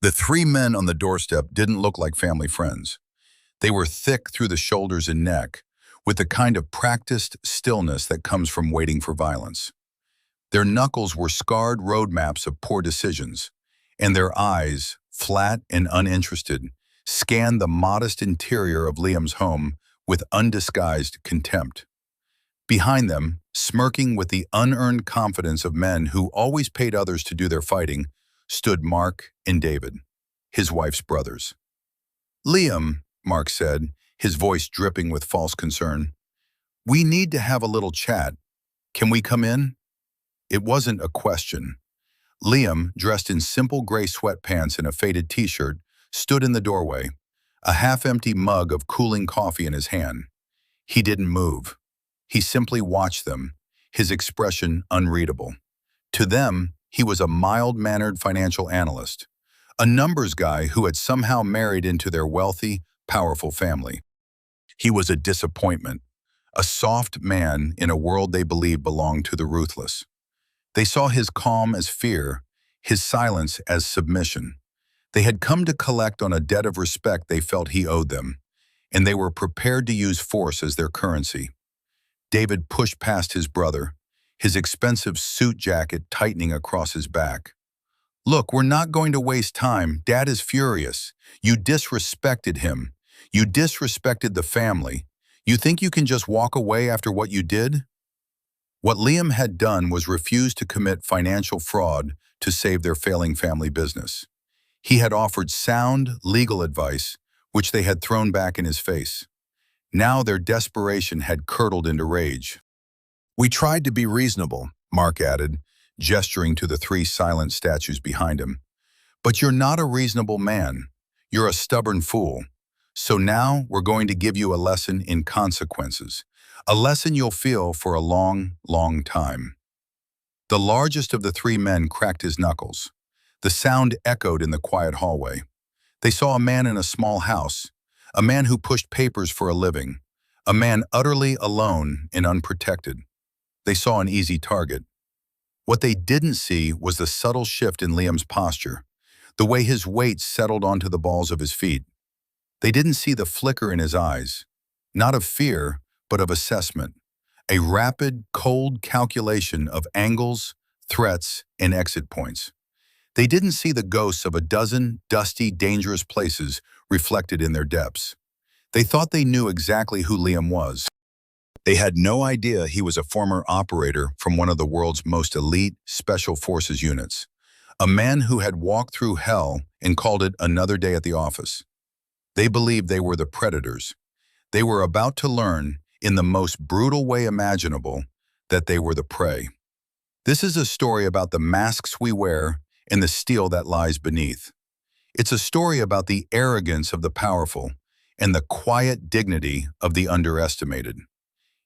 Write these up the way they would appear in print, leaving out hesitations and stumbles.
The three men on the doorstep didn't look like family friends. They were thick through the shoulders and neck, with the kind of practiced stillness that comes from waiting for violence. Their knuckles were scarred roadmaps of poor decisions, and their eyes, flat and uninterested, scanned the modest interior of Liam's home with undisguised contempt. Behind them, smirking with the unearned confidence of men who always paid others to do their fighting, stood Mark and David, his wife's brothers. "Liam," Mark said, his voice dripping with false concern, "we need to have a little chat. Can we come in?" It wasn't a question. Liam, dressed in simple gray sweatpants and a faded t-shirt, stood in the doorway, a half-empty mug of cooling coffee in his hand. He didn't move. He simply watched them, his expression unreadable. To them, he was a mild-mannered financial analyst, a numbers guy who had somehow married into their wealthy, powerful family. He was a disappointment, a soft man in a world they believed belonged to the ruthless. They saw his calm as fear, his silence as submission. They had come to collect on a debt of respect they felt he owed them, and they were prepared to use force as their currency. David pushed past his brother, his expensive suit jacket tightening across his back. "Look, we're not going to waste time. Dad is furious. You disrespected him. You disrespected the family. You think you can just walk away after what you did?" What Liam had done was refuse to commit financial fraud to save their failing family business. He had offered sound, legal advice, which they had thrown back in his face. Now their desperation had curdled into rage. "We tried to be reasonable," Mark added, gesturing to the three silent statues behind him. "But you're not a reasonable man. You're a stubborn fool. So now we're going to give you a lesson in consequences, a lesson you'll feel for a long, long time." The largest of the three men cracked his knuckles. The sound echoed in the quiet hallway. They saw a man in a small house, a man who pushed papers for a living, a man utterly alone and unprotected. They saw an easy target. What they didn't see was the subtle shift in Liam's posture, the way his weight settled onto the balls of his feet. They didn't see the flicker in his eyes, not of fear, but of assessment, a rapid, cold calculation of angles, threats, and exit points. They didn't see the ghosts of a dozen dusty, dangerous places reflected in their depths. They thought they knew exactly who Liam was. They had no idea he was a former operator from one of the world's most elite special forces units, a man who had walked through hell and called it another day at the office. They believed they were the predators. They were about to learn, in the most brutal way imaginable, that they were the prey. This is a story about the masks we wear and the steel that lies beneath. It's a story about the arrogance of the powerful and the quiet dignity of the underestimated.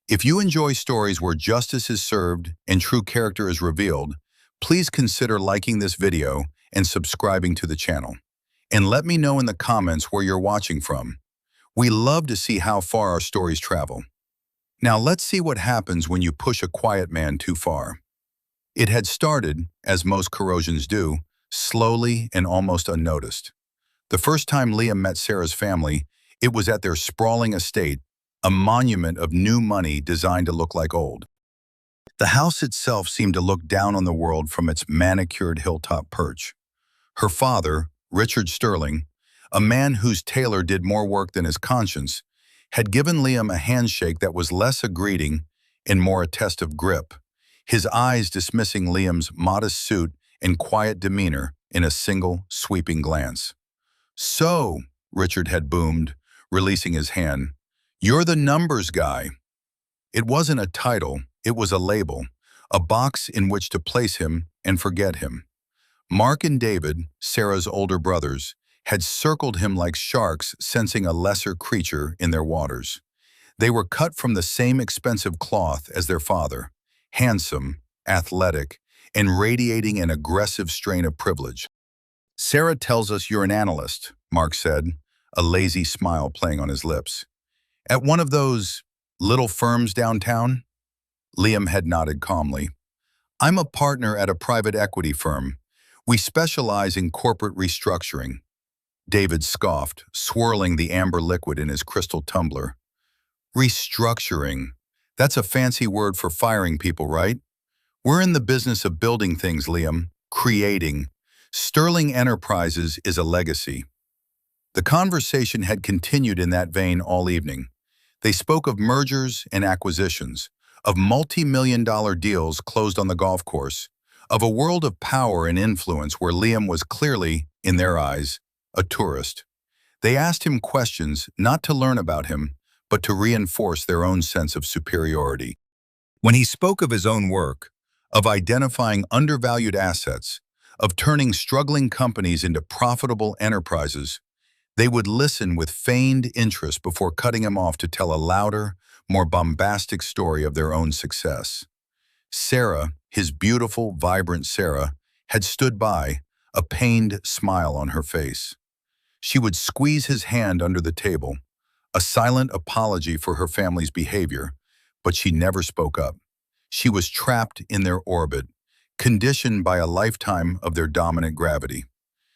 If you enjoy stories where justice is served and true character is revealed, please consider liking this video and subscribing to the channel. And let me know in the comments where you're watching from. We love to see how far our stories travel. Now let's see what happens when you push a quiet man too far. It had started, as most corrosions do, slowly and almost unnoticed. The first time Liam met Sarah's family, it was at their sprawling estate, a monument of new money designed to look like old. The house itself seemed to look down on the world from its manicured hilltop perch. Her father, Richard Sterling, a man whose tailor did more work than his conscience, had given Liam a handshake that was less a greeting and more a test of grip, his eyes dismissing Liam's modest suit and quiet demeanor in a single, sweeping glance. "So," Richard had boomed, releasing his hand, "you're the numbers guy." It wasn't a title, it was a label, a box in which to place him and forget him. Mark and David, Sarah's older brothers, had circled him like sharks sensing a lesser creature in their waters. They were cut from the same expensive cloth as their father, handsome, athletic, and radiating an aggressive strain of privilege. "Sarah tells us you're an analyst," Mark said, a lazy smile playing on his lips. "At one of those little firms downtown?" Liam had nodded calmly. "I'm a partner at a private equity firm. We specialize in corporate restructuring. David scoffed, swirling the amber liquid in his crystal tumbler. Restructuring. That's a fancy word for firing people, right? We're in the business of building things, Liam. Creating. Sterling Enterprises is a legacy. The conversation had continued in that vein all evening. They spoke of mergers and acquisitions, of multi-million-dollar deals closed on the golf course, of a world of power and influence where Liam was clearly, in their eyes, a tourist. They asked him questions not to learn about him, but to reinforce their own sense of superiority. When he spoke of his own work, of identifying undervalued assets, of turning struggling companies into profitable enterprises, they would listen with feigned interest before cutting him off to tell a louder, more bombastic story of their own success. Sarah, his beautiful, vibrant Sarah, had stood by, a pained smile on her face. She would squeeze his hand under the table, a silent apology for her family's behavior, but she never spoke up. She was trapped in their orbit, conditioned by a lifetime of their dominant gravity.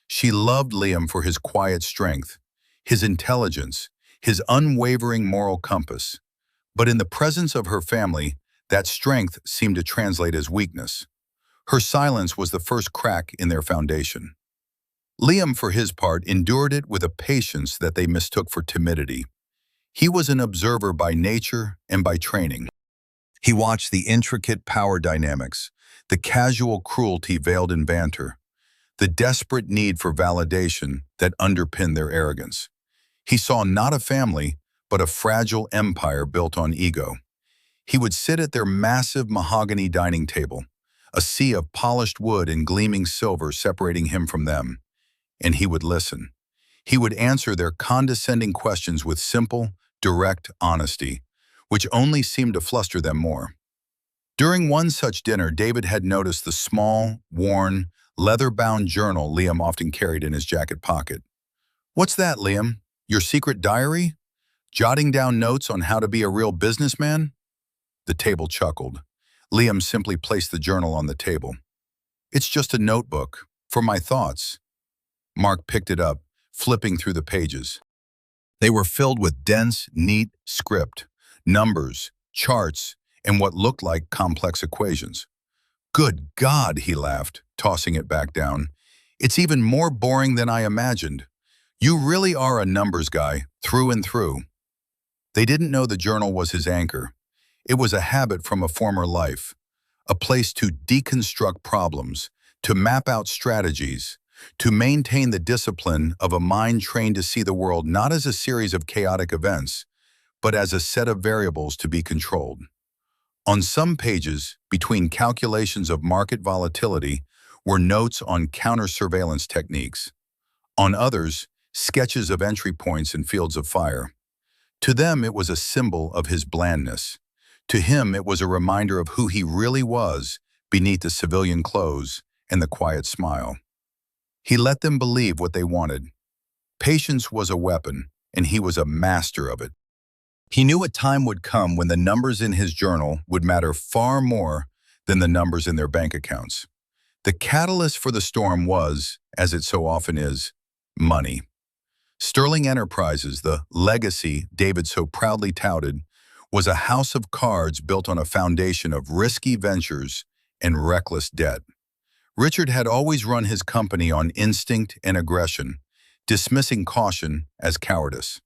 She loved Liam for his quiet strength, his intelligence, his unwavering moral compass. But in the presence of her family, that strength seemed to translate as weakness. Her silence was the first crack in their foundation. Liam, for his part, endured it with a patience that they mistook for timidity. He was an observer by nature and by training. He watched the intricate power dynamics, the casual cruelty veiled in banter, the desperate need for validation that underpinned their arrogance. He saw not a family, but a fragile empire built on ego. He would sit at their massive mahogany dining table, a sea of polished wood and gleaming silver separating him from them, and he would listen. He would answer their condescending questions with simple, direct honesty, which only seemed to fluster them more. During one such dinner, David had noticed the small, worn, leather-bound journal Liam often carried in his jacket pocket. "What's that, Liam? Your secret diary? Jotting down notes on how to be a real businessman?" The table chuckled. Liam simply placed the journal on the table. "It's just a notebook, for my thoughts." Mark picked it up, flipping through the pages. They were filled with dense, neat script, numbers, charts, and what looked like complex equations. "Good God," he laughed, tossing it back down. "It's even more boring than I imagined. You really are a numbers guy, through and through." They didn't know the journal was his anchor. It was a habit from a former life, a place to deconstruct problems, to map out strategies, to maintain the discipline of a mind trained to see the world not as a series of chaotic events, but as a set of variables to be controlled. On some pages, between calculations of market volatility, were notes on counter-surveillance techniques. On others, sketches of entry points and fields of fire. To them, it was a symbol of his blandness. To him, it was a reminder of who he really was beneath the civilian clothes and the quiet smile. He let them believe what they wanted. Patience was a weapon, and he was a master of it. He knew a time would come when the numbers in his journal would matter far more than the numbers in their bank accounts. The catalyst for the storm was, as it so often is, money. Sterling Enterprises, the legacy David so proudly touted, was a house of cards built on a foundation of risky ventures and reckless debt. Richard had always run his company on instinct and aggression, dismissing caution as cowardice.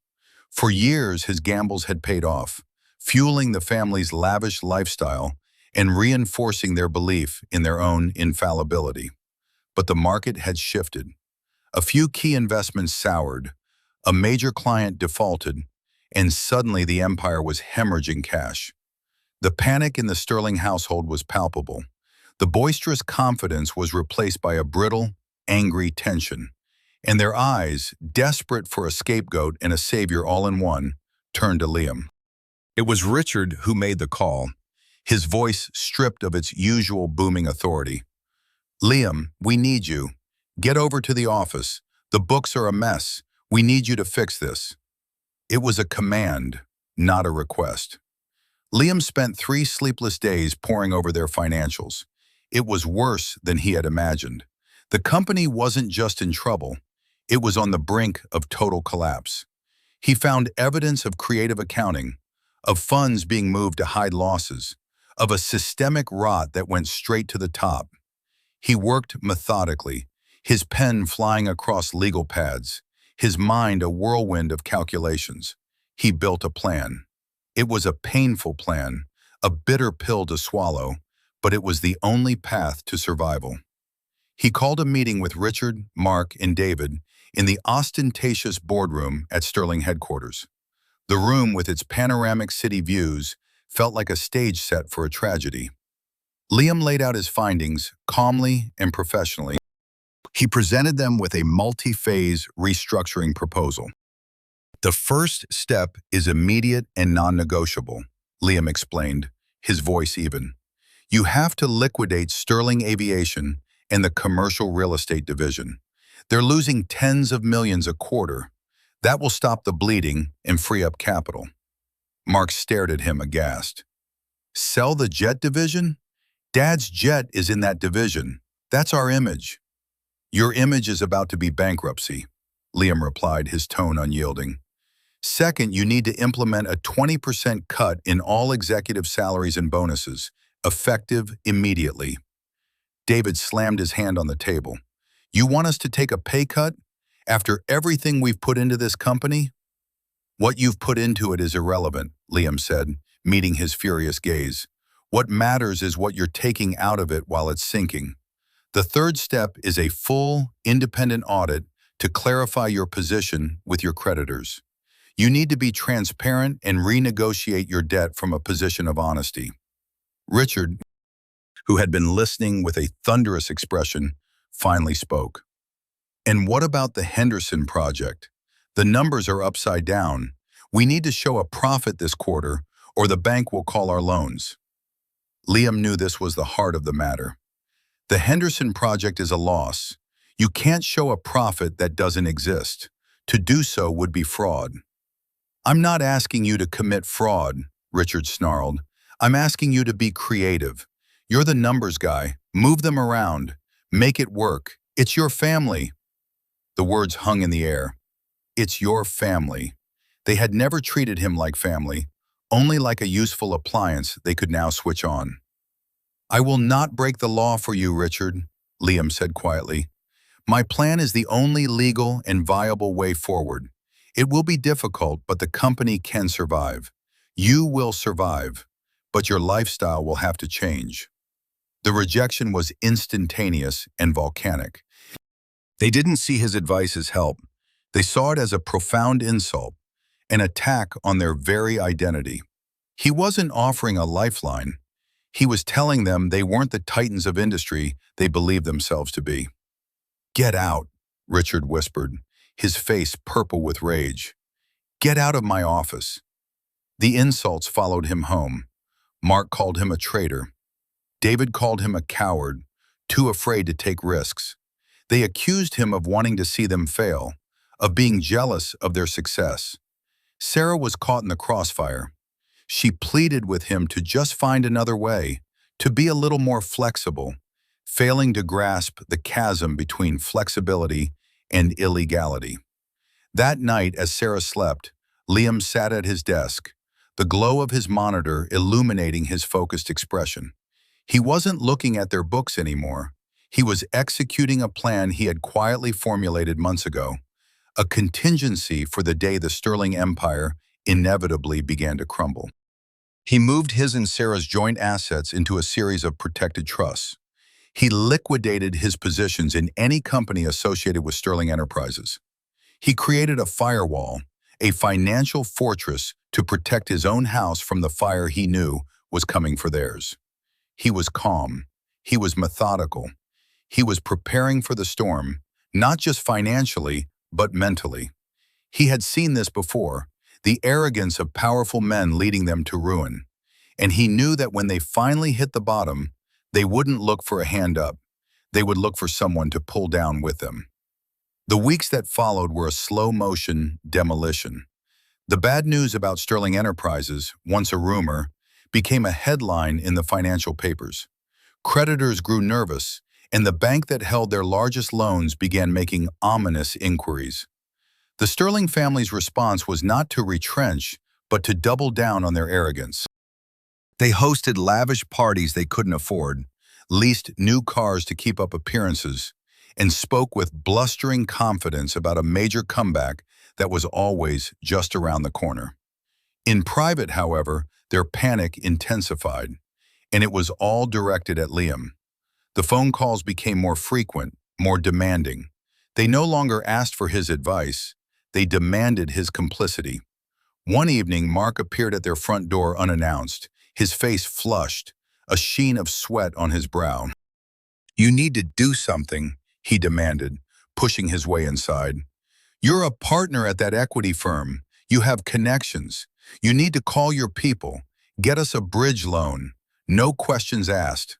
For years, his gambles had paid off, fueling the family's lavish lifestyle and reinforcing their belief in their own infallibility. But the market had shifted. A few key investments soured, a major client defaulted, and suddenly the empire was hemorrhaging cash. The panic in the Sterling household was palpable. The boisterous confidence was replaced by a brittle, angry tension, and their eyes, desperate for a scapegoat and a savior all in one, turned to Liam. It was Richard who made the call, his voice stripped of its usual booming authority. "Liam, we need you. Get over to the office. The books are a mess. We need you to fix this." It was a command, not a request. Liam spent 3 sleepless days poring over their financials. It was worse than he had imagined. The company wasn't just in trouble, it was on the brink of total collapse. He found evidence of creative accounting, of funds being moved to hide losses, of a systemic rot that went straight to the top. He worked methodically, his pen flying across legal pads, his mind a whirlwind of calculations. He built a plan. It was a painful plan, a bitter pill to swallow, but it was the only path to survival. He called a meeting with Richard, Mark, and David in the ostentatious boardroom at Sterling headquarters. The room, with its panoramic city views, felt like a stage set for a tragedy. Liam laid out his findings calmly and professionally. He presented them with a multi-phase restructuring proposal. The first step is immediate and non-negotiable, Liam explained, his voice even. You have to liquidate Sterling Aviation and the commercial real estate division. They're losing tens of millions a quarter. That will stop the bleeding and free up capital. Mark stared at him aghast. Sell the jet division? Dad's jet is in that division. That's our image. Your image is about to be bankruptcy, Liam replied, his tone unyielding. Second, you need to implement a 20% cut in all executive salaries and bonuses, effective immediately. David slammed his hand on the table. You want us to take a pay cut? After everything we've put into this company? What you've put into it is irrelevant, Liam said, meeting his furious gaze. What matters is what you're taking out of it while it's sinking. The third step is a full, independent audit to clarify your position with your creditors. You need to be transparent and renegotiate your debt from a position of honesty. Richard, who had been listening with a thunderous expression, finally spoke. And what about the Henderson project? The numbers are upside down. We need to show a profit this quarter, or the bank will call our loans. Liam knew this was the heart of the matter. The Henderson project is a loss. You can't show a profit that doesn't exist. To do so would be fraud. I'm not asking you to commit fraud, Richard snarled. I'm asking you to be creative. You're the numbers guy. Move them around. Make it work. It's your family. The words hung in the air. It's your family. They had never treated him like family, only like a useful appliance they could now switch on. I will not break the law for you, Richard, Liam said quietly. My plan is the only legal and viable way forward. It will be difficult, but the company can survive. You will survive, but your lifestyle will have to change. The rejection was instantaneous and volcanic. They didn't see his advice as help. They saw it as a profound insult, an attack on their very identity. He wasn't offering a lifeline. He was telling them they weren't the titans of industry they believed themselves to be. Get out, Richard whispered, his face purple with rage. Get out of my office. The insults followed him home. Mark called him a traitor. David called him a coward, too afraid to take risks. They accused him of wanting to see them fail, of being jealous of their success. Sarah was caught in the crossfire. She pleaded with him to just find another way, to be a little more flexible, failing to grasp the chasm between flexibility and illegality. That night, as Sarah slept, Liam sat at his desk, the glow of his monitor illuminating his focused expression. He wasn't looking at their books anymore. He was executing a plan he had quietly formulated months ago, a contingency for the day the Sterling Empire inevitably began to crumble. He moved his and Sarah's joint assets into a series of protected trusts. He liquidated his positions in any company associated with Sterling Enterprises. He created a firewall, a financial fortress to protect his own house from the fire he knew was coming for theirs. He was calm. He was methodical. He was preparing for the storm, not just financially, but mentally. He had seen this before, the arrogance of powerful men leading them to ruin. And he knew that when they finally hit the bottom, they wouldn't look for a hand up. They would look for someone to pull down with them. The weeks that followed were a slow-motion demolition. The bad news about Sterling Enterprises, once a rumor, became a headline in the financial papers. Creditors grew nervous, and the bank that held their largest loans began making ominous inquiries. The Sterling family's response was not to retrench, but to double down on their arrogance. They hosted lavish parties they couldn't afford, leased new cars to keep up appearances, and spoke with blustering confidence about a major comeback that was always just around the corner. In private, however, their panic intensified, and it was all directed at Liam. The phone calls became more frequent, more demanding. They no longer asked for his advice, they demanded his complicity. One evening, Mark appeared at their front door unannounced, his face flushed, a sheen of sweat on his brow. "You need to do something," he demanded, pushing his way inside. "You're a partner at that equity firm. You have connections. You need to call your people. Get us a bridge loan. No questions asked."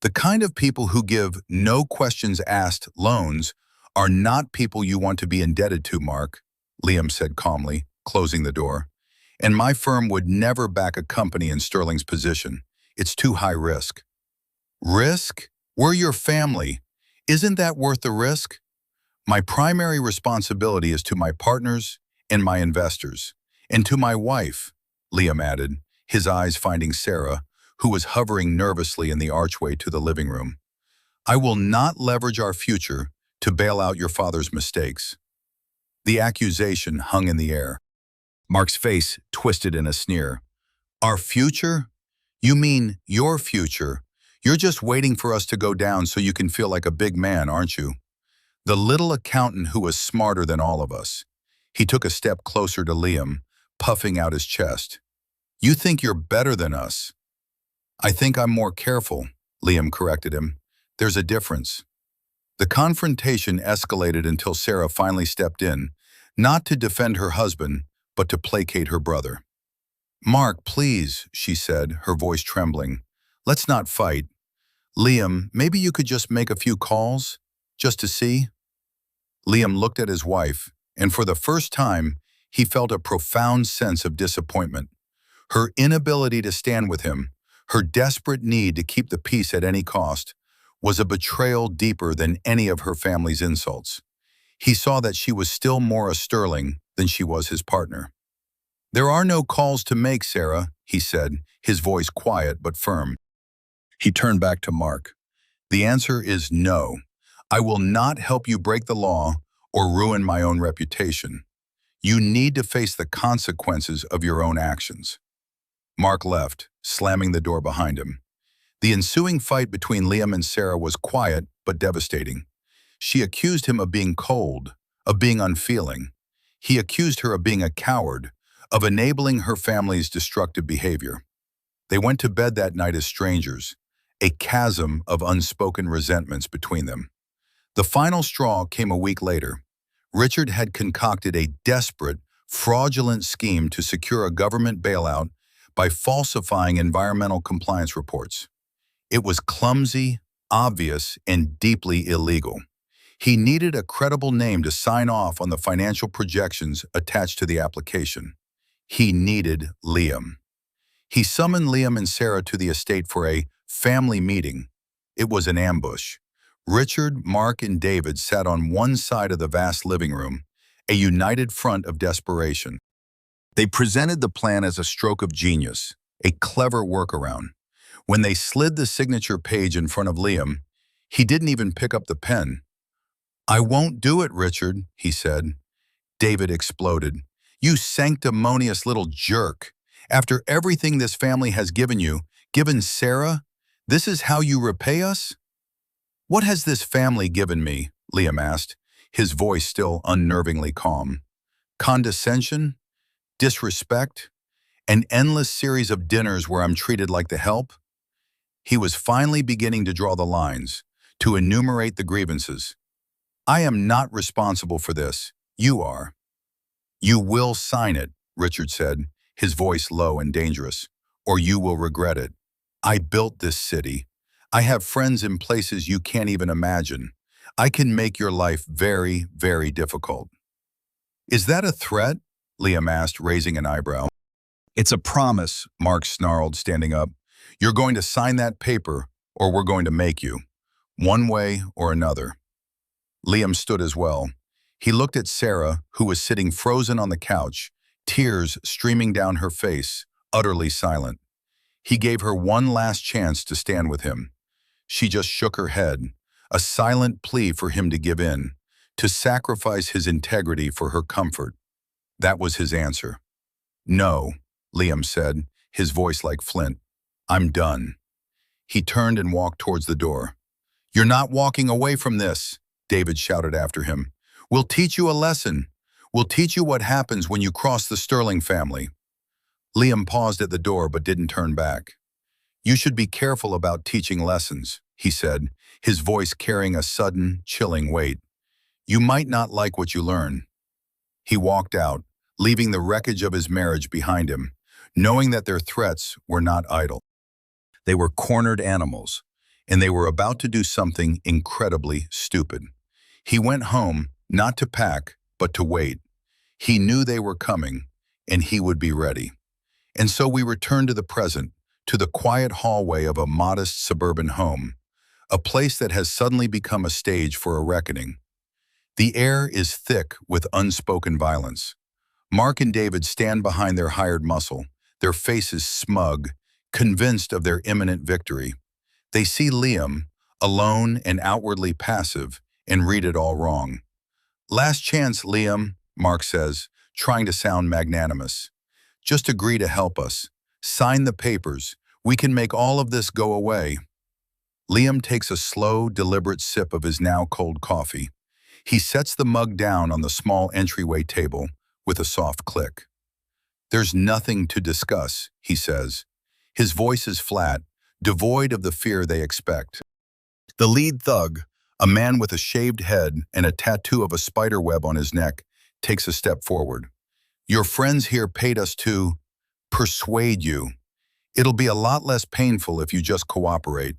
The kind of people who give no questions asked loans are not people you want to be indebted to, Mark, Liam said calmly, closing the door. "And my firm would never back a company in Sterling's position. It's too high risk." "Risk? We're your family. Isn't that worth the risk?" "My primary responsibility is to my partners and my investors, and to my wife," Liam added, his eyes finding Sarah, who was hovering nervously in the archway to the living room. "I will not leverage our future to bail out your father's mistakes." The accusation hung in the air. Mark's face twisted in a sneer. "Our future? You mean your future? You're just waiting for us to go down so you can feel like a big man, aren't you?" The little accountant who was smarter than all of us. He took a step closer to Liam, puffing out his chest. "You think you're better than us." "I think I'm more careful," Liam corrected him. "There's a difference." The confrontation escalated until Sarah finally stepped in, not to defend her husband, but to placate her brother. "Mark, please," she said, her voice trembling. "Let's not fight. Liam, maybe you could just make a few calls, just to see?" Liam looked at his wife, and for the first time, he felt a profound sense of disappointment. Her inability to stand with him, her desperate need to keep the peace at any cost, was a betrayal deeper than any of her family's insults. He saw that she was still more a Sterling than she was his partner. "There are no calls to make, Sarah," he said, his voice quiet but firm. He turned back to Mark. "The answer is no. I will not help you break the law or ruin my own reputation. You need to face the consequences of your own actions." Mark left, slamming the door behind him. The ensuing fight between Liam and Sarah was quiet but devastating. She accused him of being cold, of being unfeeling. He accused her of being a coward, of enabling her family's destructive behavior. They went to bed that night as strangers, a chasm of unspoken resentments between them. The final straw came a week later. Richard had concocted a desperate, fraudulent scheme to secure a government bailout by falsifying environmental compliance reports. It was clumsy, obvious, and deeply illegal. He needed a credible name to sign off on the financial projections attached to the application. He needed Liam. He summoned Liam and Sarah to the estate for a family meeting. It was an ambush. Richard, Mark, and David sat on one side of the vast living room, a united front of desperation. They presented the plan as a stroke of genius, a clever workaround. When they slid the signature page in front of Liam, he didn't even pick up the pen. "I won't do it, Richard," he said. David exploded. "You sanctimonious little jerk. After everything this family has given you, given Sarah, this is how you repay us?" "What has this family given me?" Liam asked, his voice still unnervingly calm. "Condescension? Disrespect? An endless series of dinners where I'm treated like the help?" He was finally beginning to draw the lines, to enumerate the grievances. "I am not responsible for this. You are." "You will sign it," Richard said, his voice low and dangerous, "or you will regret it. I built this city. I have friends in places you can't even imagine. I can make your life very, very difficult." "Is that a threat?" Liam asked, raising an eyebrow. "It's a promise," Mark snarled, standing up. "You're going to sign that paper, or we're going to make you." one way or another. Liam stood as well. He looked at Sarah, who was sitting frozen on the couch, tears streaming down her face, utterly silent. He gave her one last chance to stand with him. She just shook her head, a silent plea for him to give in, to sacrifice his integrity for her comfort. That was his answer. "No," Liam said, his voice like flint. "I'm done." He turned and walked towards the door. "You're not walking away from this," David shouted after him. "We'll teach you a lesson. We'll teach you what happens when you cross the Sterling family." Liam paused at the door but didn't turn back. "You should be careful about teaching lessons," he said, his voice carrying a sudden, chilling weight. "You might not like what you learn." He walked out, leaving the wreckage of his marriage behind him, knowing that their threats were not idle. They were cornered animals, and they were about to do something incredibly stupid. He went home, not to pack, but to wait. He knew they were coming, and he would be ready. And so we return to the present, to the quiet hallway of a modest suburban home, a place that has suddenly become a stage for a reckoning. The air is thick with unspoken violence. Mark and David stand behind their hired muscle, their faces smug, convinced of their imminent victory. They see Liam, alone and outwardly passive, and read it all wrong. "Last chance, Liam," Mark says, trying to sound magnanimous. "Just agree to help us. Sign the papers. We can make all of this go away." Liam takes a slow, deliberate sip of his now cold coffee. He sets the mug down on the small entryway table with a soft click. "There's nothing to discuss," he says. His voice is flat, devoid of the fear they expect. The lead thug, a man with a shaved head and a tattoo of a spider web on his neck, takes a step forward. "Your friends here paid us to persuade you. It'll be a lot less painful if you just cooperate."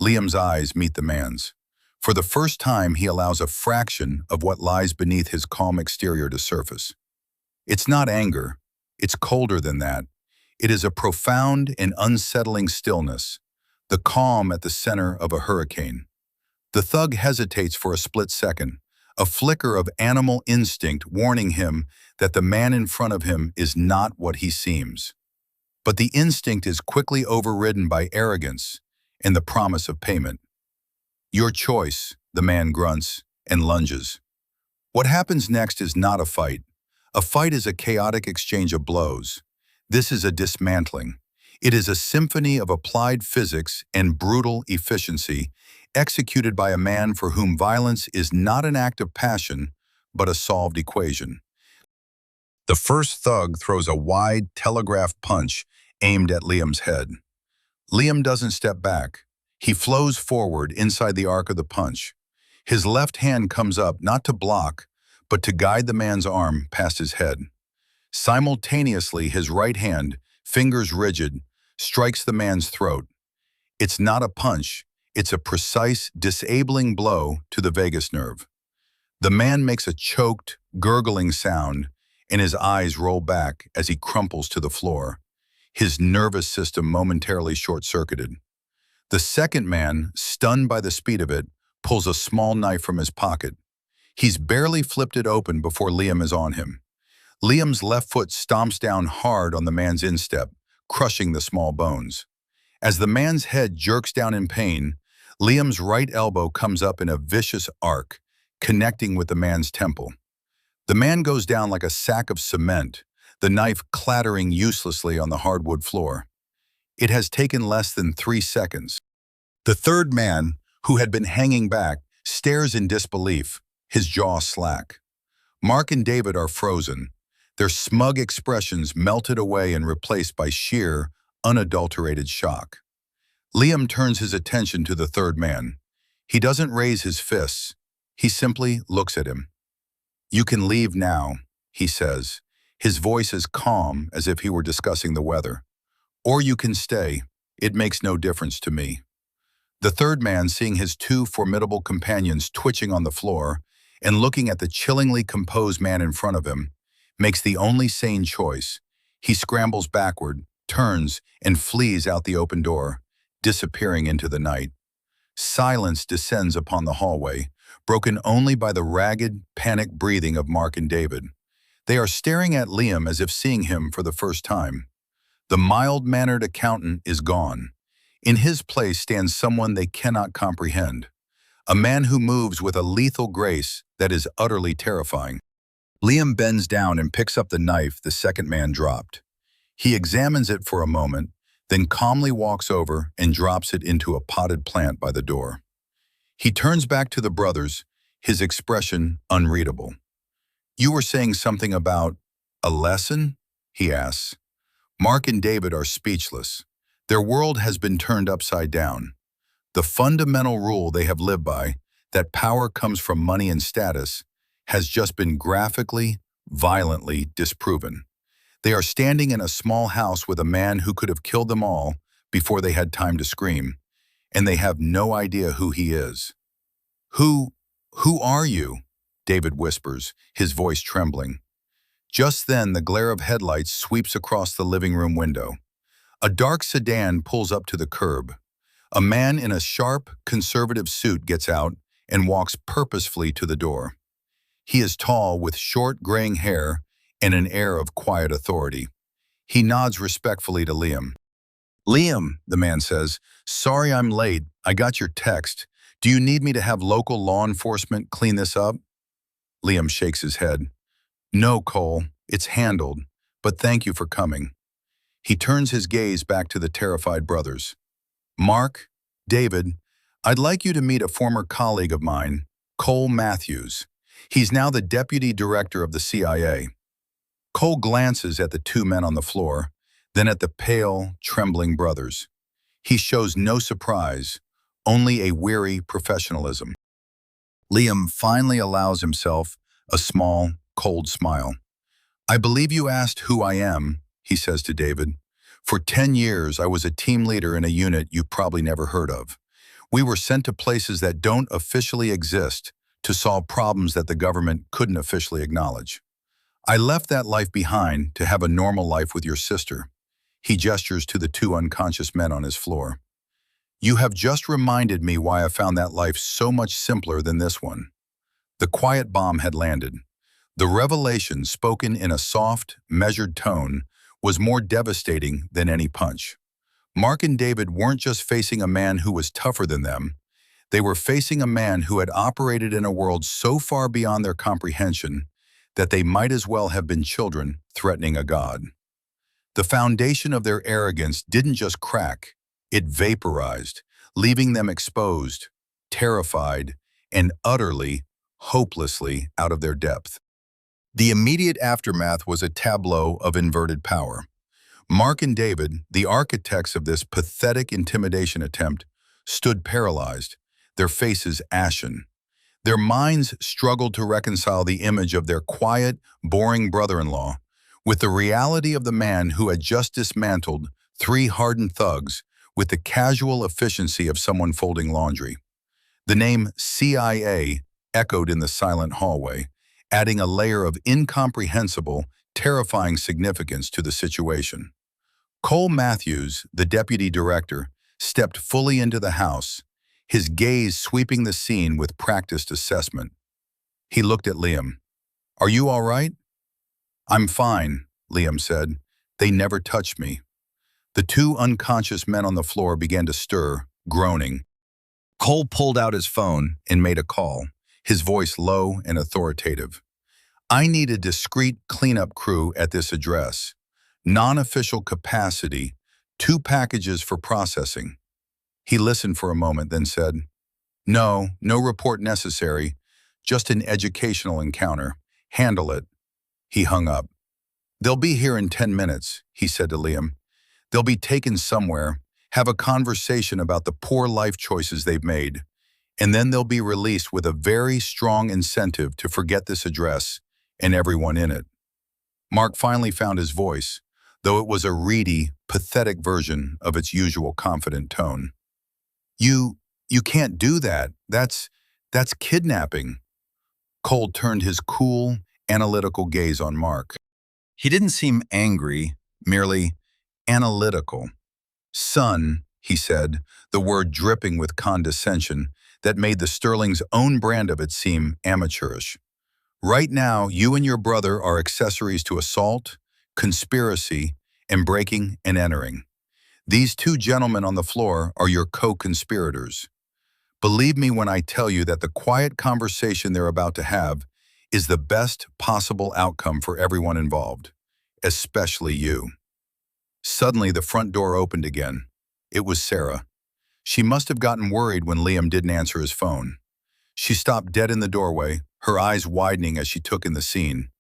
Liam's eyes meet the man's. For the first time, he allows a fraction of what lies beneath his calm exterior to surface. It's not anger. It's colder than that. It is a profound and unsettling stillness, the calm at the center of a hurricane. The thug hesitates for a split second, a flicker of animal instinct warning him that the man in front of him is not what he seems. But the instinct is quickly overridden by arrogance and the promise of payment. "Your choice," the man grunts and lunges. What happens next is not a fight. A fight is a chaotic exchange of blows. This is a dismantling. It is a symphony of applied physics and brutal efficiency, executed by a man for whom violence is not an act of passion, but a solved equation. The first thug throws a wide telegraph punch aimed at Liam's head. Liam doesn't step back. He flows forward inside the arc of the punch. His left hand comes up not to block, but to guide the man's arm past his head. Simultaneously, his right hand, fingers rigid, strikes the man's throat. It's not a punch. It's a precise, disabling blow to the vagus nerve. The man makes a choked, gurgling sound, and his eyes roll back as he crumples to the floor, his nervous system momentarily short-circuited. The second man, stunned by the speed of it, pulls a small knife from his pocket. He's barely flipped it open before Liam is on him. Liam's left foot stomps down hard on the man's instep, crushing the small bones. As the man's head jerks down in pain, Liam's right elbow comes up in a vicious arc, connecting with the man's temple. The man goes down like a sack of cement, the knife clattering uselessly on the hardwood floor. It has taken less than 3 seconds. The third man, who had been hanging back, stares in disbelief, his jaw slack. Mark and David are frozen, their smug expressions melted away and replaced by sheer, unadulterated shock. Liam turns his attention to the third man. He doesn't raise his fists. He simply looks at him. "You can leave now," he says, his voice as calm as if he were discussing the weather. "Or you can stay. It makes no difference to me." The third man, seeing his two formidable companions twitching on the floor and looking at the chillingly composed man in front of him, makes the only sane choice. He scrambles backward, turns, and flees out the open door, disappearing into the night. Silence descends upon the hallway, broken only by the ragged, panicked breathing of Mark and David. They are staring at Liam as if seeing him for the first time. The mild-mannered accountant is gone. In his place stands someone they cannot comprehend, a man who moves with a lethal grace that is utterly terrifying. Liam bends down and picks up the knife the second man dropped. He examines it for a moment, then calmly walks over and drops it into a potted plant by the door. He turns back to the brothers, his expression unreadable. "You were saying something about a lesson?" he asks. Mark and David are speechless. Their world has been turned upside down. The fundamental rule they have lived by, that power comes from money and status, has just been graphically, violently disproven. They are standing in a small house with a man who could have killed them all before they had time to scream, and they have no idea who he is. Who are you?" David whispers, his voice trembling. Just then, the glare of headlights sweeps across the living room window. A dark sedan pulls up to the curb. A man in a sharp, conservative suit gets out and walks purposefully to the door. He is tall with short, graying hair and an air of quiet authority. He nods respectfully to Liam. "Liam," the man says, "sorry I'm late. I got your text. Do you need me to have local law enforcement clean this up?" Liam shakes his head. "No, Cole, it's handled, but thank you for coming." He turns his gaze back to the terrified brothers. "Mark, David, I'd like you to meet a former colleague of mine, Cole Matthews. He's now the deputy director of the CIA." Cole glances at the two men on the floor, then at the pale, trembling brothers. He shows no surprise, only a weary professionalism. Liam finally allows himself a small, cold smile. "I believe you asked who I am," he says to David. "For 10 years, I was a team leader in a unit you probably never heard of. We were sent to places that don't officially exist to solve problems that the government couldn't officially acknowledge. I left that life behind to have a normal life with your sister." He gestures to the two unconscious men on his floor. "You have just reminded me why I found that life so much simpler than this one." The quiet bomb had landed. The revelation, spoken in a soft, measured tone, was more devastating than any punch. Mark and David weren't just facing a man who was tougher than them. They were facing a man who had operated in a world so far beyond their comprehension that they might as well have been children threatening a god. The foundation of their arrogance didn't just crack, it vaporized, leaving them exposed, terrified, and utterly, hopelessly out of their depth. The immediate aftermath was a tableau of inverted power. Mark and David, the architects of this pathetic intimidation attempt, stood paralyzed, their faces ashen. Their minds struggled to reconcile the image of their quiet, boring brother-in-law with the reality of the man who had just dismantled 3 hardened thugs with the casual efficiency of someone folding laundry. The name CIA echoed in the silent hallway, adding a layer of incomprehensible, terrifying significance to the situation. Cole Matthews, the deputy director, stepped fully into the house, his gaze sweeping the scene with practiced assessment. He looked at Liam. "Are you all right?" "I'm fine," Liam said. "They never touched me." The two unconscious men on the floor began to stir, groaning. Cole pulled out his phone and made a call, his voice low and authoritative. "I need a discreet cleanup crew at this address. Non-official capacity, 2 packages for processing." He listened for a moment, then said, No report necessary, just an educational encounter. Handle it." He hung up. "They'll be here in 10 minutes, he said to Liam. "They'll be taken somewhere, have a conversation about the poor life choices they've made, and then they'll be released with a very strong incentive to forget this address and everyone in it." Mark finally found his voice, though it was a reedy, pathetic version of its usual confident tone. You can't do that. That's kidnapping." Cole turned his cool, analytical gaze on Mark. He didn't seem angry, merely analytical. "Son," he said, the word dripping with condescension that made the Sterling's own brand of it seem amateurish. Right now, you and your brother are accessories to assault, conspiracy, and breaking and entering. These two gentlemen on the floor are your co-conspirators. Believe me when I tell you that the quiet conversation they're about to have is the best possible outcome for everyone involved, especially you. Suddenly, the front door opened again. It was Sarah. She must have gotten worried when Liam didn't answer his phone. She stopped dead in the doorway, her eyes widening as she took in the scene.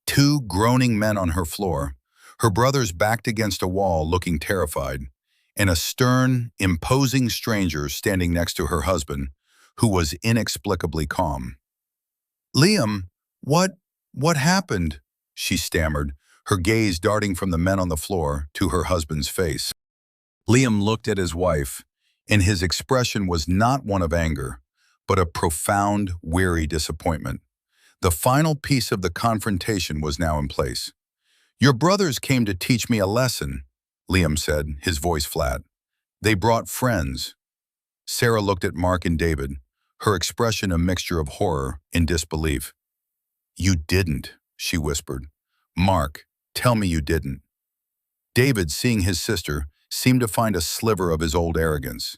Two groaning men on her floor, her brothers backed against a wall looking terrified, and a stern, imposing stranger standing next to her husband, who was inexplicably calm. "Liam, what happened?" she stammered, her gaze darting from the men on the floor to her husband's face. Liam looked at his wife, and his expression was not one of anger, but a profound, weary disappointment. The final piece of the confrontation was now in place. "Your brothers came to teach me a lesson," Liam said, his voice flat. "They brought friends." Sarah looked at Mark and David, her expression a mixture of horror and disbelief. "You didn't," she whispered. "Mark, tell me you didn't." David, seeing his sister, seemed to find a sliver of his old arrogance.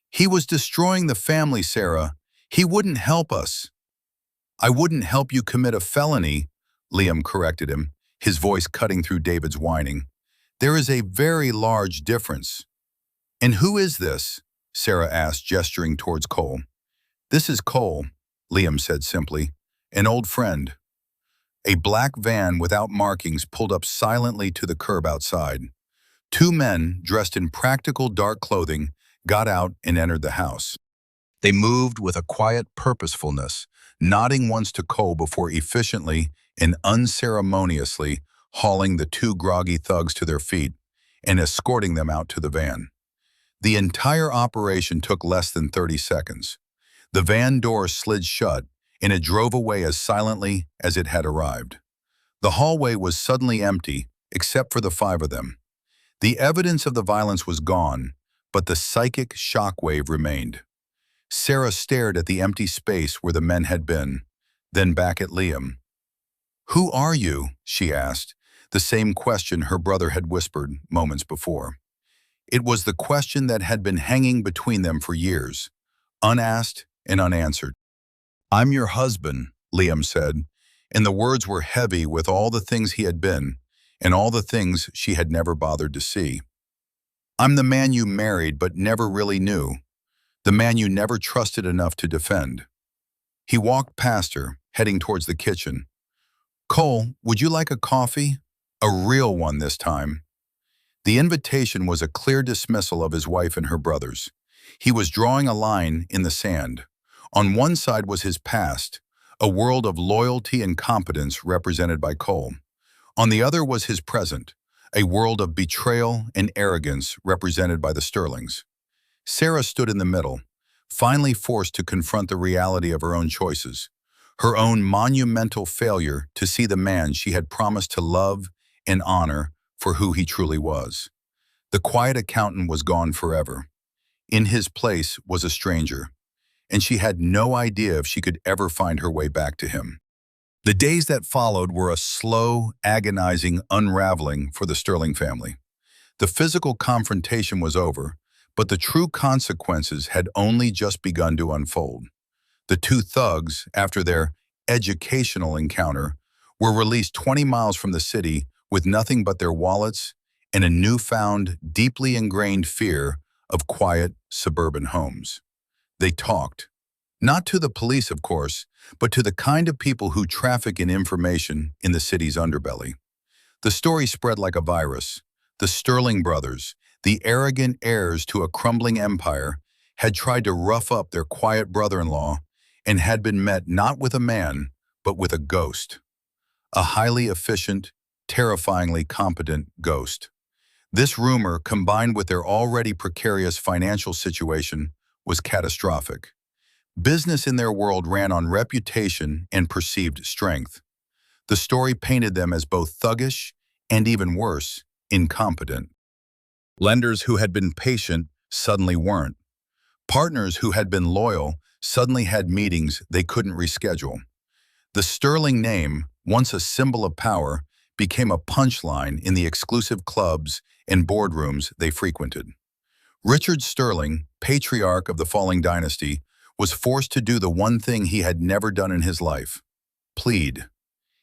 "He was destroying the family, Sarah. He wouldn't help us." "I wouldn't help you commit a felony," Liam corrected him, his voice cutting through David's whining. "There is a very large difference." "And who is this?" Sarah asked, gesturing towards Cole. "This is Cole," Liam said simply, "an old friend." A black van without markings pulled up silently to the curb outside. Two men, dressed in practical dark clothing, got out and entered the house. They moved with a quiet purposefulness, nodding once to Cole before efficiently and unceremoniously hauling the two groggy thugs to their feet and escorting them out to the van. The entire operation took less than 30 seconds. The van door slid shut, and it drove away as silently as it had arrived. The hallway was suddenly empty, except for the five of them. The evidence of the violence was gone, but the psychic shockwave remained. Sarah stared at the empty space where the men had been, then back at Liam. "Who are you?" she asked, the same question her brother had whispered moments before. It was the question that had been hanging between them for years, unasked and unanswered. "I'm your husband," Liam said, and the words were heavy with all the things he had been and all the things she had never bothered to see. "I'm the man you married but never really knew, the man you never trusted enough to defend." He walked past her, heading towards the kitchen. "Cole, would you like a coffee? A real one this time." The invitation was a clear dismissal of his wife and her brothers. He was drawing a line in the sand. On one side was his past, a world of loyalty and competence represented by Cole. On the other was his present, a world of betrayal and arrogance represented by the Sterlings. Sarah stood in the middle, finally forced to confront the reality of her own choices, her own monumental failure to see the man she had promised to love and honor for who he truly was. The quiet accountant was gone forever. In his place was a stranger, and she had no idea if she could ever find her way back to him. The days that followed were a slow, agonizing unraveling for the Sterling family. The physical confrontation was over, but the true consequences had only just begun to unfold. The two thugs, after their educational encounter, were released 20 miles from the city with nothing but their wallets and a newfound, deeply ingrained fear of quiet suburban homes. They talked. Not to the police, of course, but to the kind of people who traffic in information in the city's underbelly. The story spread like a virus. The Sterling brothers, the arrogant heirs to a crumbling empire, had tried to rough up their quiet brother-in-law and had been met not with a man, but with a ghost. A highly efficient, terrifyingly competent ghost. This rumor, combined with their already precarious financial situation, was catastrophic. Business in their world ran on reputation and perceived strength. The story painted them as both thuggish and, even worse, incompetent. Lenders who had been patient suddenly weren't. Partners who had been loyal suddenly had meetings they couldn't reschedule. The Sterling name, once a symbol of power, became a punchline in the exclusive clubs and boardrooms they frequented. Richard Sterling, patriarch of the falling dynasty, was forced to do the one thing he had never done in his life: plead.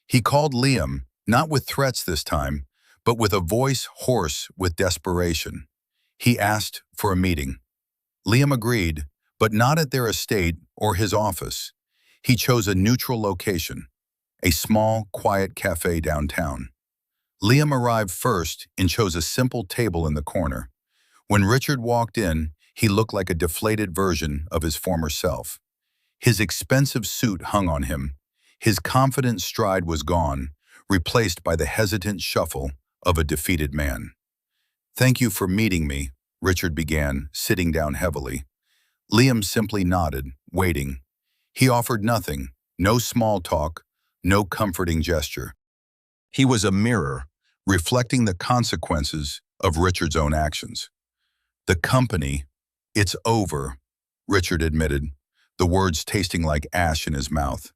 He called Liam, not with threats this time, but with a voice hoarse with desperation. He asked for a meeting. Liam agreed, but not at their estate or his office. He chose a neutral location, a small, quiet cafe downtown. Liam arrived first and chose a simple table in the corner. When Richard walked in, he looked like a deflated version of his former self. His expensive suit hung on him. His confident stride was gone, replaced by the hesitant shuffle of a defeated man. "Thank you for meeting me," Richard began, sitting down heavily. Liam simply nodded, waiting. He offered nothing, no small talk, no comforting gesture. He was a mirror, reflecting the consequences of Richard's own actions. "The company, it's over," Richard admitted, the words tasting like ash in his mouth.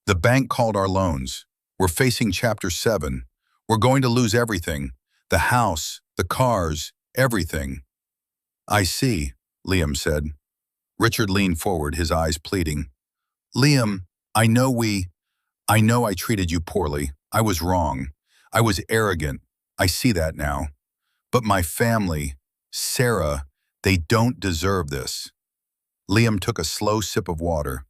"The bank called our loans. We're facing Chapter 7. We're going to lose everything. The house, the cars, everything." "I see," Liam said. Richard leaned forward, his eyes pleading. "Liam, I know I treated you poorly. I was wrong. I was arrogant. I see that now. But my family, Sarah, they don't deserve this." Liam took a slow sip of water.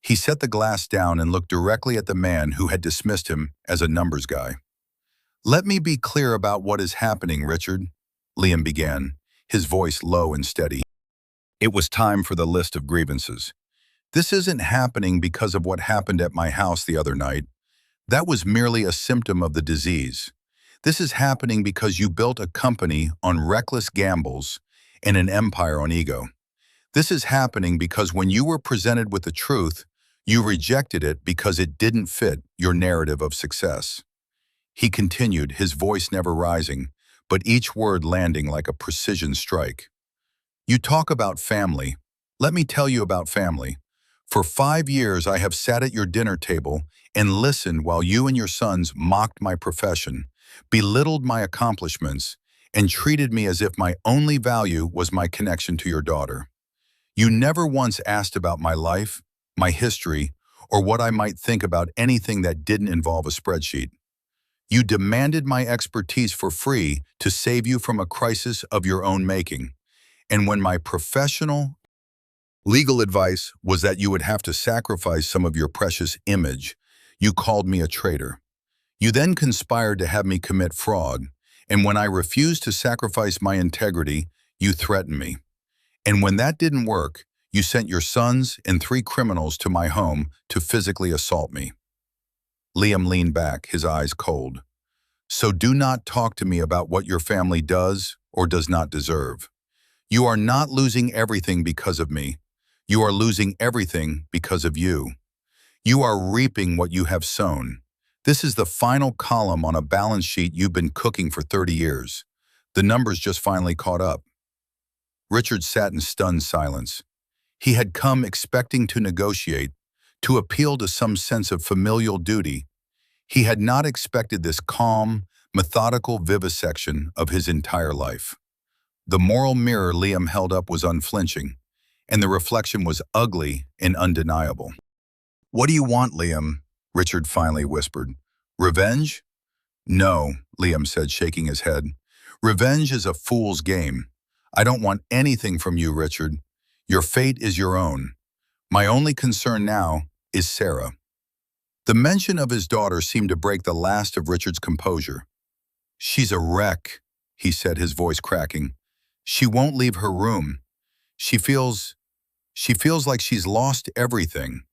He set the glass down and looked directly at the man who had dismissed him as a numbers guy. "Let me be clear about what is happening, Richard," Liam began, his voice low and steady. It was time for the list of grievances. "This isn't happening because of what happened at my house the other night. That was merely a symptom of the disease. This is happening because you built a company on reckless gambles and an empire on ego. This is happening because when you were presented with the truth, you rejected it because it didn't fit your narrative of success." He continued, his voice never rising, but each word landing like a precision strike. "You talk about family. Let me tell you about family. For 5 years I have sat at your dinner table and listened while you and your sons mocked my profession, belittled my accomplishments, and treated me as if my only value was my connection to your daughter. You never once asked about my life, my history, or what I might think about anything that didn't involve a spreadsheet. You demanded my expertise for free to save you from a crisis of your own making. And when my professional, legal advice was that you would have to sacrifice some of your precious image, you called me a traitor. You then conspired to have me commit fraud, and when I refused to sacrifice my integrity, you threatened me. And when that didn't work, you sent your sons and 3 criminals to my home to physically assault me." Liam leaned back, his eyes cold. "So do not talk to me about what your family does or does not deserve. You are not losing everything because of me. You are losing everything because of you. You are reaping what you have sown. This is the final column on a balance sheet you've been cooking for 30 years. The numbers just finally caught up." Richard sat in stunned silence. He had come expecting to negotiate, to appeal to some sense of familial duty. He had not expected this calm, methodical vivisection of his entire life. The moral mirror Liam held up was unflinching, and the reflection was ugly and undeniable. "What do you want, Liam?" Richard finally whispered. "Revenge?" "No," Liam said, shaking his head. "Revenge is a fool's game. I don't want anything from you, Richard. Your fate is your own. My only concern now is Sarah." The mention of his daughter seemed to break the last of Richard's composure. "She's a wreck," he said, his voice cracking. "She won't leave her room. She feels like she's lost everything."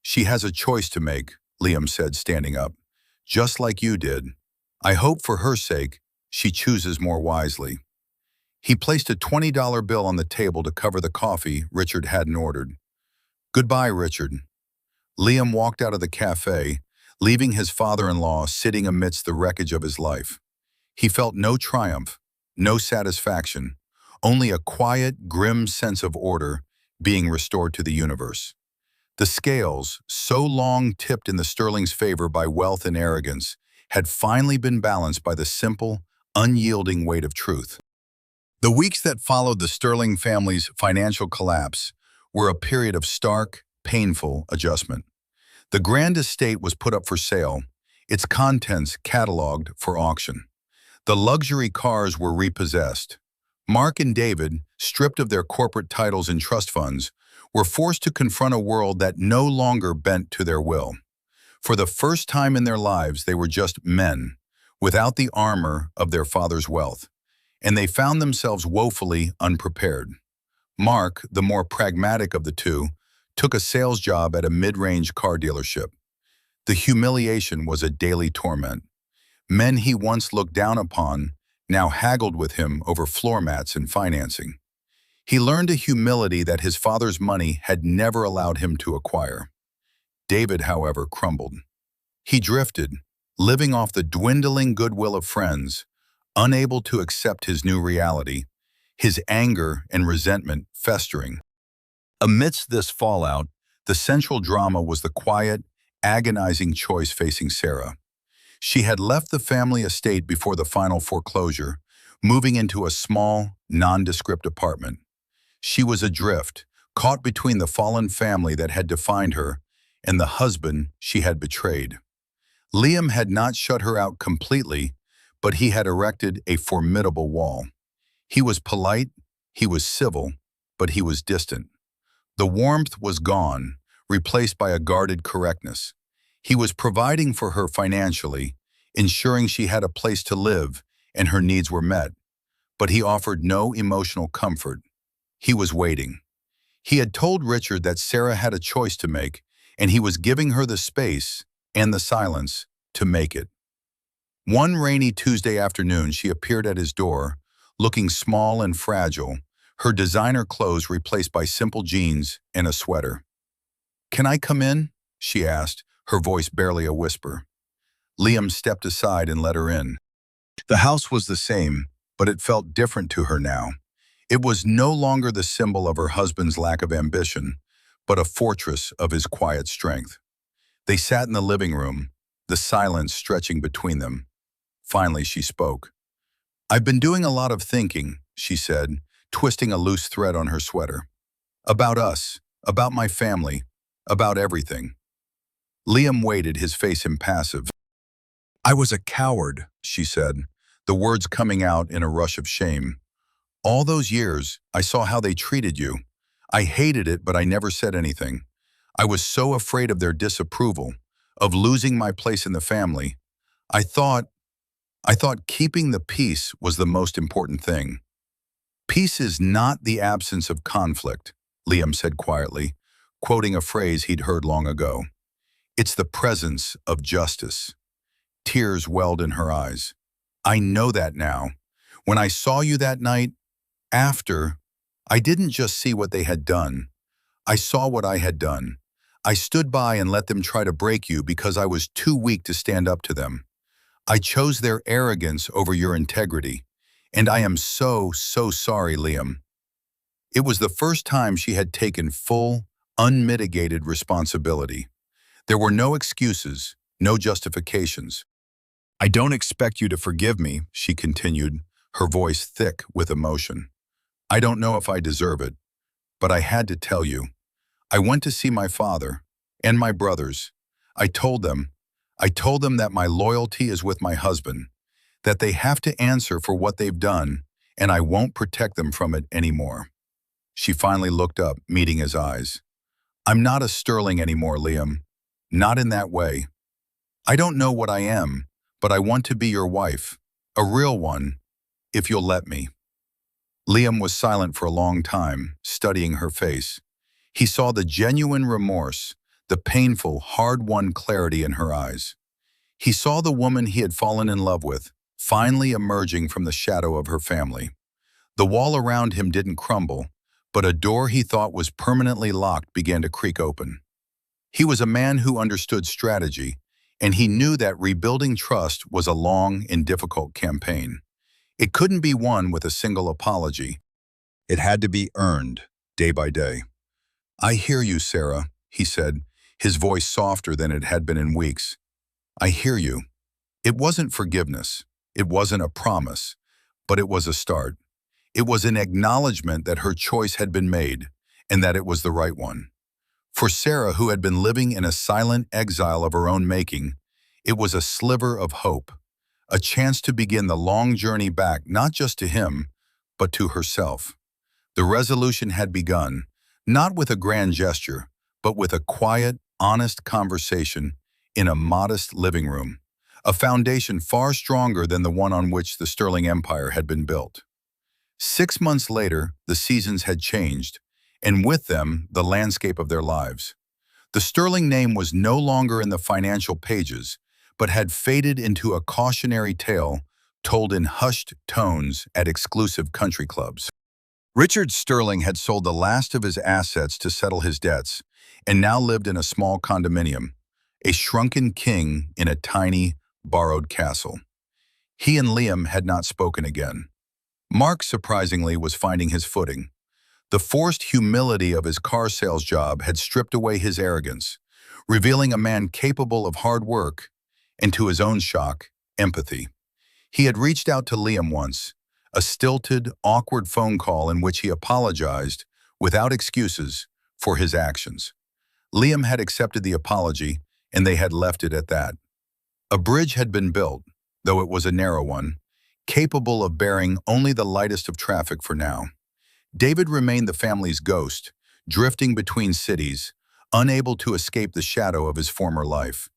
"She has a choice to make," Liam said, standing up. "Just like you did. I hope for her sake, she chooses more wisely." He placed a $20 bill on the table to cover the coffee Richard hadn't ordered. "Goodbye, Richard." Liam walked out of the cafe, leaving his father-in-law sitting amidst the wreckage of his life. He felt no triumph, no satisfaction, only a quiet, grim sense of order being restored to the universe. The scales, so long tipped in the sterling's favor by wealth and arrogance, had finally been balanced by the simple, unyielding weight of truth. The weeks that followed the Sterling family's financial collapse were a period of stark, painful adjustment. The grand estate was put up for sale, its contents cataloged for auction. The luxury cars were repossessed. Mark and David, stripped of their corporate titles and trust funds, were forced to confront a world that no longer bent to their will. For the first time in their lives, they were just men, without the armor of their father's wealth, and they found themselves woefully unprepared. Mark, the more pragmatic of the two, took a sales job at a mid-range car dealership. The humiliation was a daily torment. Men he once looked down upon now haggled with him over floor mats and financing. He learned a humility that his father's money had never allowed him to acquire. David, however, crumbled. He drifted, living off the dwindling goodwill of friends, unable to accept his new reality, his anger and resentment festering. Amidst this fallout, the central drama was the quiet, agonizing choice facing Sarah. She had left the family estate before the final foreclosure, moving into a small, nondescript apartment. She was adrift, caught between the fallen family that had defined her and the husband she had betrayed. Liam had not shut her out completely, but he had erected a formidable wall. He was polite, he was civil, but he was distant. The warmth was gone, replaced by a guarded correctness. He was providing for her financially, ensuring she had a place to live and her needs were met, but he offered no emotional comfort. He was waiting. He had told Richard that Sarah had a choice to make, and he was giving her the space and the silence to make it. One rainy Tuesday afternoon, she appeared at his door, looking small and fragile, her designer clothes replaced by simple jeans and a sweater. "Can I come in?" she asked, her voice barely a whisper. Liam stepped aside and let her in. The house was the same, but it felt different to her now. It was no longer the symbol of her husband's lack of ambition, but a fortress of his quiet strength. They sat in the living room, the silence stretching between them. Finally, she spoke. "I've been doing a lot of thinking," she said, twisting a loose thread on her sweater. "About us, about my family, about everything." Liam waited, his face impassive. "I was a coward," she said, the words coming out in a rush of shame. "All those years, I saw how they treated you. I hated it, but I never said anything. I was so afraid of their disapproval, of losing my place in the family. I thought keeping the peace was the most important thing." "Peace is not the absence of conflict," Liam said quietly, quoting a phrase he'd heard long ago. "It's the presence of justice." Tears welled in her eyes. "I know that now. When I saw you that night, I didn't just see what they had done. I saw what I had done. I stood by and let them try to break you because I was too weak to stand up to them. I chose their arrogance over your integrity. And I am so, so sorry, Liam." It was the first time she had taken full, unmitigated responsibility. There were no excuses, no justifications. "I don't expect you to forgive me," she continued, her voice thick with emotion. "I don't know if I deserve it, but I had to tell you. I went to see my father and my brothers. I told them that my loyalty is with my husband, that they have to answer for what they've done, and I won't protect them from it anymore." She finally looked up, meeting his eyes. "I'm not a Sterling anymore, Liam. Not in that way. I don't know what I am, but I want to be your wife, a real one, if you'll let me." Liam was silent for a long time, studying her face. He saw the genuine remorse, the painful, hard-won clarity in her eyes. He saw the woman he had fallen in love with, finally emerging from the shadow of her family. The wall around him didn't crumble, but a door he thought was permanently locked began to creak open. He was a man who understood strategy, and he knew that rebuilding trust was a long and difficult campaign. It couldn't be won with a single apology. It had to be earned, day by day. "I hear you, Sarah," he said, his voice softer than it had been in weeks. "I hear you." It wasn't forgiveness. It wasn't a promise. But it was a start. It was an acknowledgement that her choice had been made, and that it was the right one. For Sarah, who had been living in a silent exile of her own making, it was a sliver of hope, a chance to begin the long journey back not just to him, but to herself. The resolution had begun, not with a grand gesture, but with a quiet, honest conversation in a modest living room, a foundation far stronger than the one on which the Sterling Empire had been built. 6 months later, the seasons had changed, and with them, the landscape of their lives. The Sterling name was no longer in the financial pages, but had faded into a cautionary tale told in hushed tones at exclusive country clubs. Richard Sterling had sold the last of his assets to settle his debts, and now lived in a small condominium, a shrunken king in a tiny, borrowed castle. He and Liam had not spoken again. Mark, surprisingly, was finding his footing. The forced humility of his car sales job had stripped away his arrogance, revealing a man capable of hard work and, to his own shock, empathy. He had reached out to Liam once, a stilted, awkward phone call in which he apologized, without excuses, for his actions. Liam had accepted the apology, and they had left it at that. A bridge had been built, though it was a narrow one, capable of bearing only the lightest of traffic for now. David remained the family's ghost, drifting between cities, unable to escape the shadow of his former life.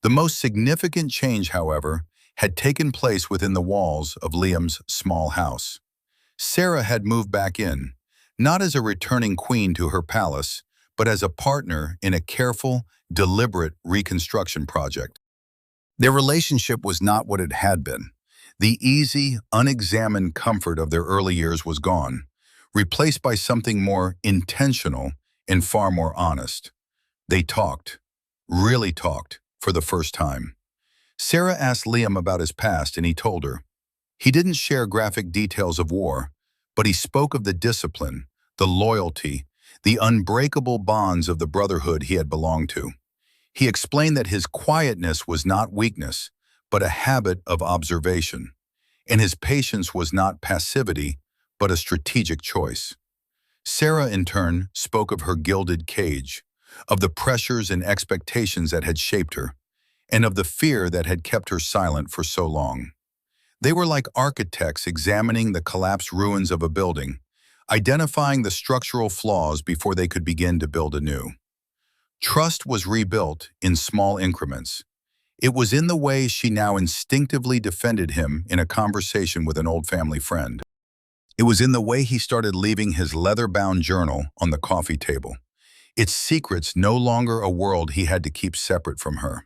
The most significant change, however, had taken place within the walls of Liam's small house. Sarah had moved back in, not as a returning queen to her palace, but as a partner in a careful, deliberate reconstruction project. Their relationship was not what it had been. The easy, unexamined comfort of their early years was gone, replaced by something more intentional and far more honest. They talked, really talked, for the first time. Sarah asked Liam about his past, and he told her. He didn't share graphic details of war, but he spoke of the discipline, the loyalty, the unbreakable bonds of the brotherhood he had belonged to. He explained that his quietness was not weakness, but a habit of observation, and his patience was not passivity, but a strategic choice. Sarah, in turn, spoke of her gilded cage, of the pressures and expectations that had shaped her, and of the fear that had kept her silent for so long. They were like architects examining the collapsed ruins of a building, identifying the structural flaws before they could begin to build anew. Trust was rebuilt in small increments. It was in the way she now instinctively defended him in a conversation with an old family friend. It was in the way he started leaving his leather-bound journal on the coffee table, its secrets no longer a world he had to keep separate from her.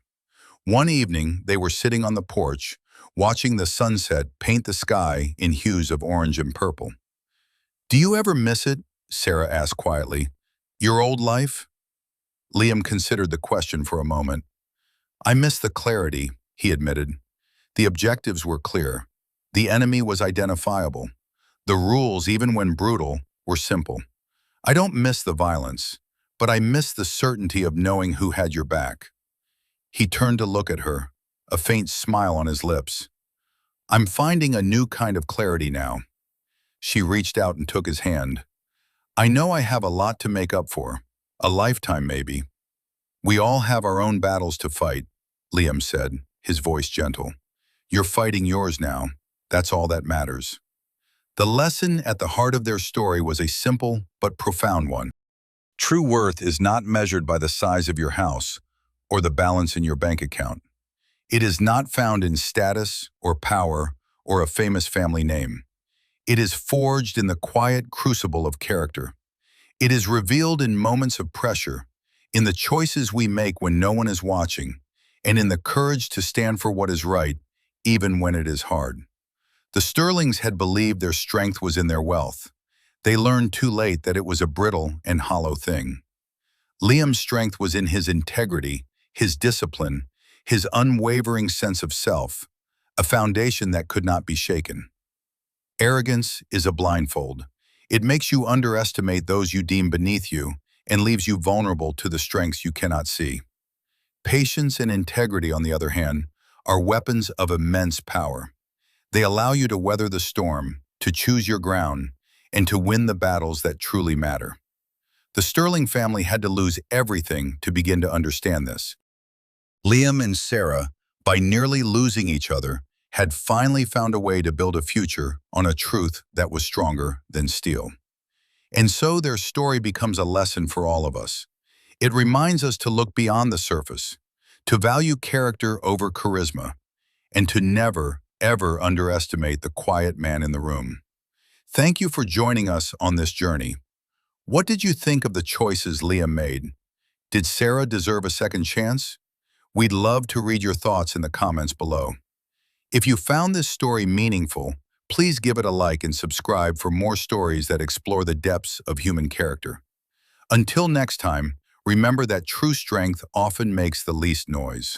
One evening, they were sitting on the porch, watching the sunset paint the sky in hues of orange and purple. "Do you ever miss it?" Sarah asked quietly. "Your old life?" Liam considered the question for a moment. "I miss the clarity," he admitted. The objectives were clear. The enemy was identifiable. The rules, even when brutal, were simple. "I don't miss the violence, but I miss the certainty of knowing who had your back." He turned to look at her, a faint smile on his lips. "I'm finding a new kind of clarity now." She reached out and took his hand. "I know I have a lot to make up for, a lifetime maybe." "We all have our own battles to fight," Liam said, his voice gentle. "You're fighting yours now. That's all that matters." The lesson at the heart of their story was a simple but profound one. True worth is not measured by the size of your house or the balance in your bank account. It is not found in status or power or a famous family name. It is forged in the quiet crucible of character. It is revealed in moments of pressure, in the choices we make when no one is watching, and in the courage to stand for what is right, even when it is hard. The Sterlings had believed their strength was in their wealth. They learned too late that it was a brittle and hollow thing. Liam's strength was in his integrity, his discipline, his unwavering sense of self, a foundation that could not be shaken. Arrogance is a blindfold. It makes you underestimate those you deem beneath you and leaves you vulnerable to the strengths you cannot see. Patience and integrity, on the other hand, are weapons of immense power. They allow you to weather the storm, to choose your ground, and to win the battles that truly matter. The Sterling family had to lose everything to begin to understand this. Liam and Sarah, by nearly losing each other, had finally found a way to build a future on a truth that was stronger than steel. And so their story becomes a lesson for all of us. It reminds us to look beyond the surface, to value character over charisma, and to never, ever underestimate the quiet man in the room. Thank you for joining us on this journey. What did you think of the choices Liam made? Did Sarah deserve a second chance? We'd love to read your thoughts in the comments below. If you found this story meaningful, please give it a like and subscribe for more stories that explore the depths of human character. Until next time, remember that true strength often makes the least noise.